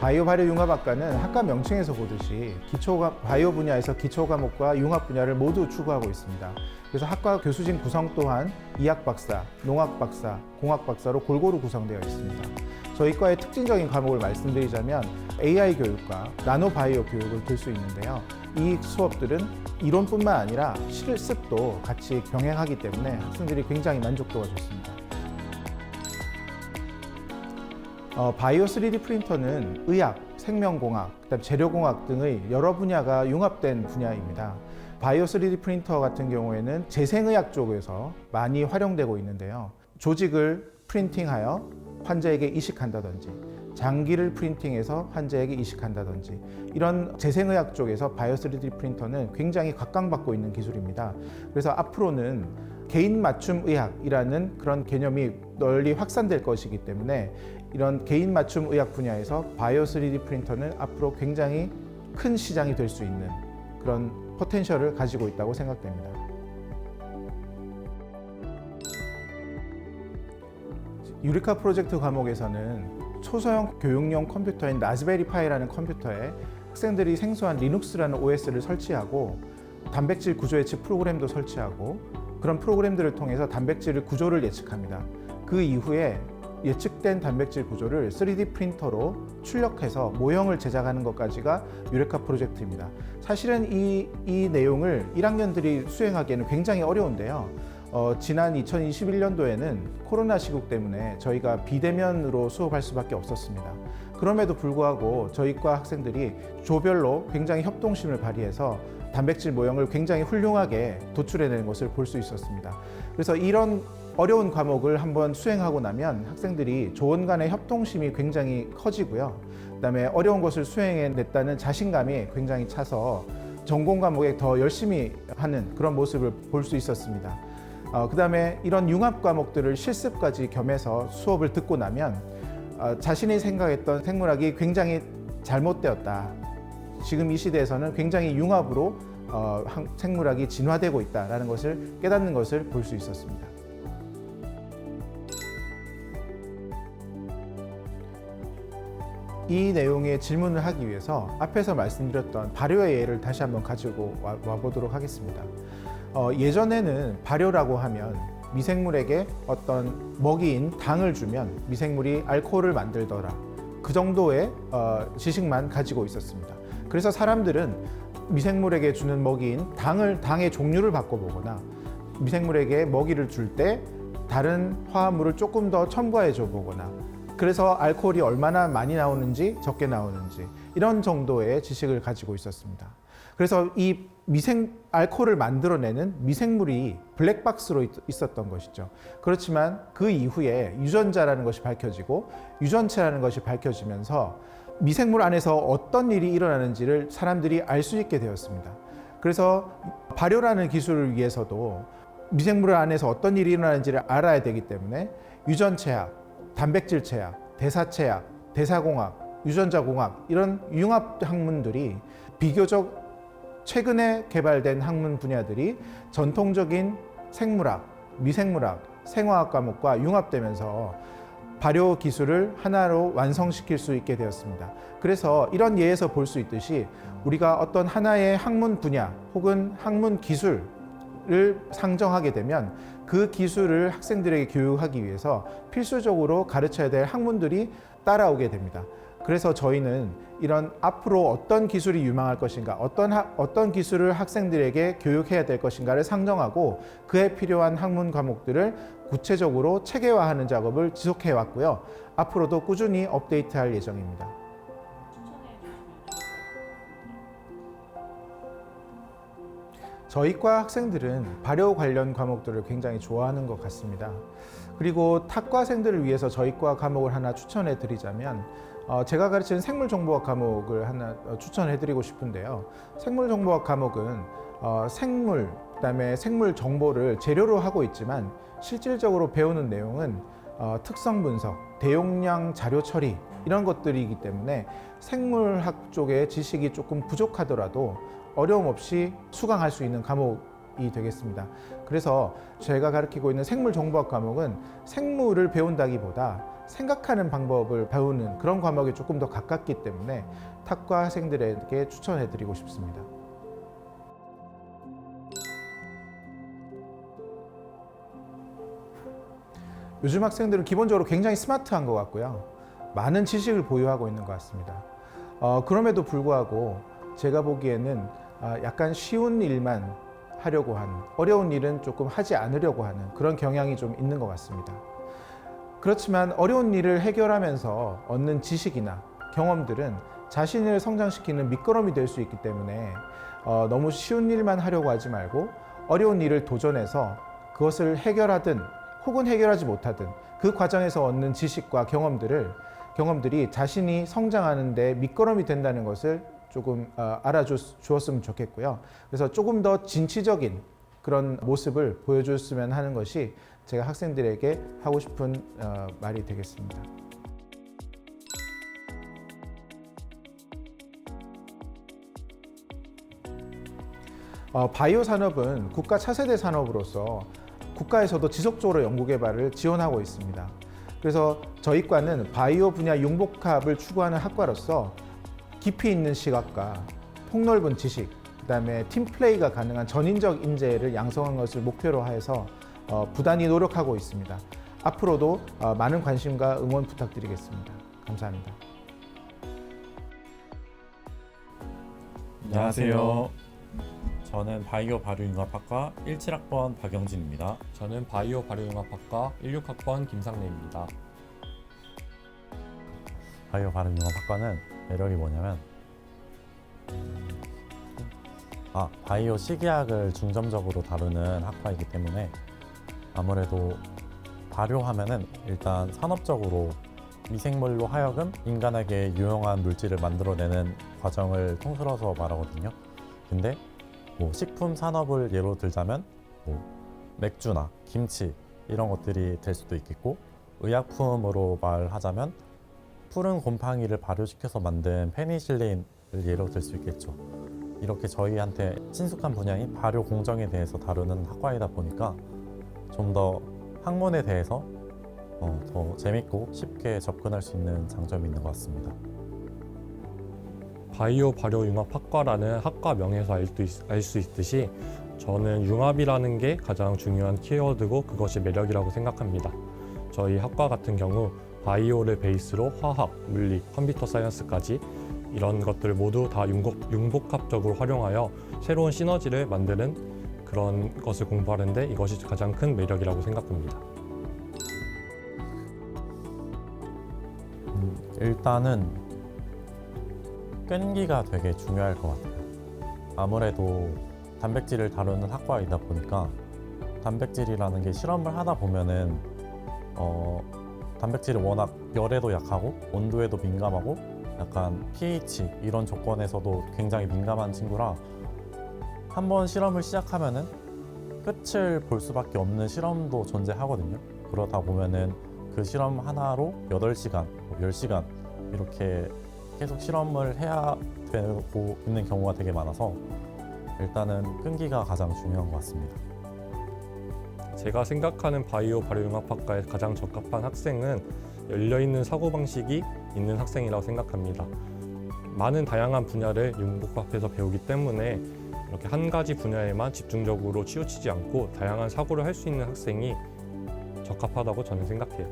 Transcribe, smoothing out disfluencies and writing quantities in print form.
바이오 발효 융합학과는 학과 명칭에서 보듯이 바이오 분야에서 기초 과목과 융합 분야를 모두 추구하고 있습니다. 그래서 학과 교수진 구성 또한 이학 박사, 농학 박사, 공학 박사로 골고루 구성되어 있습니다. 저희 과의 특징적인 과목을 말씀드리자면 AI 교육과 나노 바이오 교육을 들 수 있는데요. 이 수업들은 이론뿐만 아니라 실습도 같이 병행하기 때문에 학생들이 굉장히 만족도가 좋습니다. 바이오 3D 프린터는 의학, 생명공학, 그다음 재료공학 등의 여러 분야가 융합된 분야입니다. 바이오 3D 프린터 같은 경우에는 재생의학 쪽에서 많이 활용되고 있는데요. 조직을 프린팅하여 환자에게 이식한다든지 장기를 프린팅해서 환자에게 이식한다든지 이런 재생의학 쪽에서 바이오 3D 프린터는 굉장히 각광받고 있는 기술입니다. 그래서 앞으로는 개인 맞춤 의학이라는 그런 개념이 널리 확산될 것이기 때문에 이런 개인 맞춤 의학 분야에서 바이오 3D 프린터는 앞으로 굉장히 큰 시장이 될 수 있는 그런 포텐셜을 가지고 있다고 생각됩니다. 유리카 프로젝트 과목에서는 초소형 교육용 컴퓨터인 라즈베리 파이라는 컴퓨터에 학생들이 생소한 리눅스라는 OS를 설치하고 단백질 구조 예측 프로그램도 설치하고 그런 프로그램들을 통해서 단백질 구조를 예측합니다. 그 이후에 예측된 단백질 구조를 3D 프린터로 출력해서 모형을 제작하는 것까지가 유레카 프로젝트입니다. 사실은 이 내용을 1학년들이 수행하기에는 굉장히 어려운데요. 지난 2021년도에는 코로나 시국 때문에 저희가 비대면으로 수업할 수밖에 없었습니다. 그럼에도 불구하고 저희과 학생들이 조별로 굉장히 협동심을 발휘해서 단백질 모형을 굉장히 훌륭하게 도출해내는 것을 볼 수 있었습니다. 그래서 이런 어려운 과목을 한번 수행하고 나면 학생들이 조원 간의 협동심이 굉장히 커지고요. 그다음에 어려운 것을 수행해냈다는 자신감이 굉장히 차서 전공 과목에 더 열심히 하는 그런 모습을 볼 수 있었습니다. 그다음에 이런 융합 과목들을 실습까지 겸해서 수업을 듣고 나면 자신이 생각했던 생물학이 굉장히 잘못되었다. 지금 이 시대에서는 굉장히 융합으로 생물학이 진화되고 있다는 것을 깨닫는 것을 볼 수 있었습니다. 이 내용의 질문을 하기 위해서 앞에서 말씀드렸던 발효의 예를 다시 한번 가지고 와보도록 하겠습니다. 예전에는 발효라고 하면 미생물에게 어떤 먹이인 당을 주면 미생물이 알코올을 만들더라. 그 정도의 지식만 가지고 있었습니다. 그래서 사람들은 미생물에게 주는 먹이인 당의 종류를 바꿔보거나 미생물에게 먹이를 줄 때 다른 화합물을 조금 더 첨가해 줘 보거나 그래서 알코올이 얼마나 많이 나오는지 적게 나오는지 이런 정도의 지식을 가지고 있었습니다. 그래서 이 알코올을 만들어내는 미생물이 블랙박스로 있었던 것이죠. 그렇지만 그 이후에 유전자라는 것이 밝혀지고 유전체라는 것이 밝혀지면서 미생물 안에서 어떤 일이 일어나는지를 사람들이 알 수 있게 되었습니다. 그래서 발효라는 기술을 위해서도 미생물 안에서 어떤 일이 일어나는지를 알아야 되기 때문에 유전체학, 단백질체학, 대사체학, 대사공학, 유전자공학 이런 융합 학문들이 비교적 최근에 개발된 학문 분야들이 전통적인 생물학, 미생물학, 생화학 과목과 융합되면서 발효 기술을 하나로 완성시킬 수 있게 되었습니다. 그래서 이런 예에서 볼 수 있듯이 우리가 어떤 하나의 학문 분야 혹은 학문 기술을 상정하게 되면 그 기술을 학생들에게 교육하기 위해서 필수적으로 가르쳐야 될 학문들이 따라오게 됩니다. 그래서 저희는 이런 앞으로 어떤 기술이 유망할 것인가, 어떤 기술을 학생들에게 교육해야 될 것인가를 상정하고 그에 필요한 학문 과목들을 구체적으로 체계화하는 작업을 지속해 왔고요. 앞으로도 꾸준히 업데이트할 예정입니다. 저희과 학생들은 발효 관련 과목들을 굉장히 좋아하는 것 같습니다. 그리고 탁과생들을 위해서 저희과 과목을 하나 추천해 드리자면 제가 가르치는 생물정보학 과목을 하나 추천해 드리고 싶은데요. 생물정보학 과목은 생물, 그다음에 생물 정보를 재료로 하고 있지만 실질적으로 배우는 내용은 특성 분석, 대용량 자료 처리 이런 것들이기 때문에 생물학 쪽의 지식이 조금 부족하더라도 어려움 없이 수강할 수 있는 과목이 되겠습니다. 그래서 제가 가르치고 있는 생물정보학 과목은 생물을 배운다기보다 생각하는 방법을 배우는 그런 과목에 조금 더 가깝기 때문에 탁과 학생들에게 추천해 드리고 싶습니다. 요즘 학생들은 기본적으로 굉장히 스마트한 것 같고요. 많은 지식을 보유하고 있는 것 같습니다. 그럼에도 불구하고 제가 보기에는 약간 쉬운 일만 하려고 하는, 어려운 일은 조금 하지 않으려고 하는 그런 경향이 좀 있는 것 같습니다. 그렇지만 어려운 일을 해결하면서 얻는 지식이나 경험들은 자신을 성장시키는 밑거름이 될 수 있기 때문에 너무 쉬운 일만 하려고 하지 말고 어려운 일을 도전해서 그것을 해결하든 혹은 해결하지 못하든 그 과정에서 얻는 지식과 경험들이 자신이 성장하는 데 밑거름이 된다는 것을 조금 알아주었으면 좋겠고요. 그래서 조금 더 진취적인 그런 모습을 보여줬으면 하는 것이 제가 학생들에게 하고 싶은 말이 되겠습니다. 바이오 산업은 국가 차세대 산업으로서 국가에서도 지속적으로 연구개발을 지원하고 있습니다. 그래서 저희 과는 바이오 분야 융복합을 추구하는 학과로서 깊이 있는 시각과 폭넓은 지식, 그다음에 팀플레이가 가능한 전인적 인재를 양성한 것을 목표로 해서 부단히 노력하고 있습니다. 앞으로도 많은 관심과 응원 부탁드리겠습니다. 감사합니다. 안녕하세요. 저는 바이오 발효융합학과 17학번 박영진입니다. 저는 바이오 발효융합학과 16학번 김상래입니다. 바이오 발효융합학과는 매력이 뭐냐면 바이오 식이약을 중점적으로 다루는 학과이기 때문에 아무래도 발효하면은 일단 산업적으로 미생물로 하여금 인간에게 유용한 물질을 만들어내는 과정을 통틀어서 말하거든요. 근데 식품 산업을 예로 들자면 맥주나 김치 이런 것들이 될 수도 있겠고, 의약품으로 말하자면 푸른 곰팡이를 발효시켜서 만든 페니실린을 예로 들 수 있겠죠. 이렇게 저희한테 친숙한 분야인 발효 공정에 대해서 다루는 학과이다 보니까 좀 더 학문에 대해서 더 재밌고 쉽게 접근할 수 있는 장점이 있는 것 같습니다. 바이오 발효융합학과라는 학과 명에서 알 수 있듯이 저는 융합이라는 게 가장 중요한 키워드고 그것이 매력이라고 생각합니다. 저희 학과 같은 경우 바이오를 베이스로 화학, 물리, 컴퓨터 사이언스까지 이런 것들을 모두 다 융복합적으로 활용하여 새로운 시너지를 만드는 그런 것을 공부하는데 이것이 가장 큰 매력이라고 생각합니다. 일단은 끈기가 되게 중요할 것 같아요. 아무래도 단백질을 다루는 학과이다 보니까 단백질이라는 게 실험을 하다 보면은 단백질이 워낙 열에도 약하고 온도에도 민감하고 약간 pH 이런 조건에서도 굉장히 민감한 친구라 한번 실험을 시작하면은 끝을 볼 수밖에 없는 실험도 존재하거든요. 그러다 보면은 그 실험 하나로 8시간, 10시간 이렇게 계속 실험을 해야 되고 있는 경우가 되게 많아서 일단은 끈기가 가장 중요한 것 같습니다. 제가 생각하는 바이오 발효융합학과에 가장 적합한 학생은 열려있는 사고방식이 있는 학생이라고 생각합니다. 많은 다양한 분야를 융복합해서 배우기 때문에 이렇게 한 가지 분야에만 집중적으로 치우치지 않고 다양한 사고를 할 수 있는 학생이 적합하다고 저는 생각해요.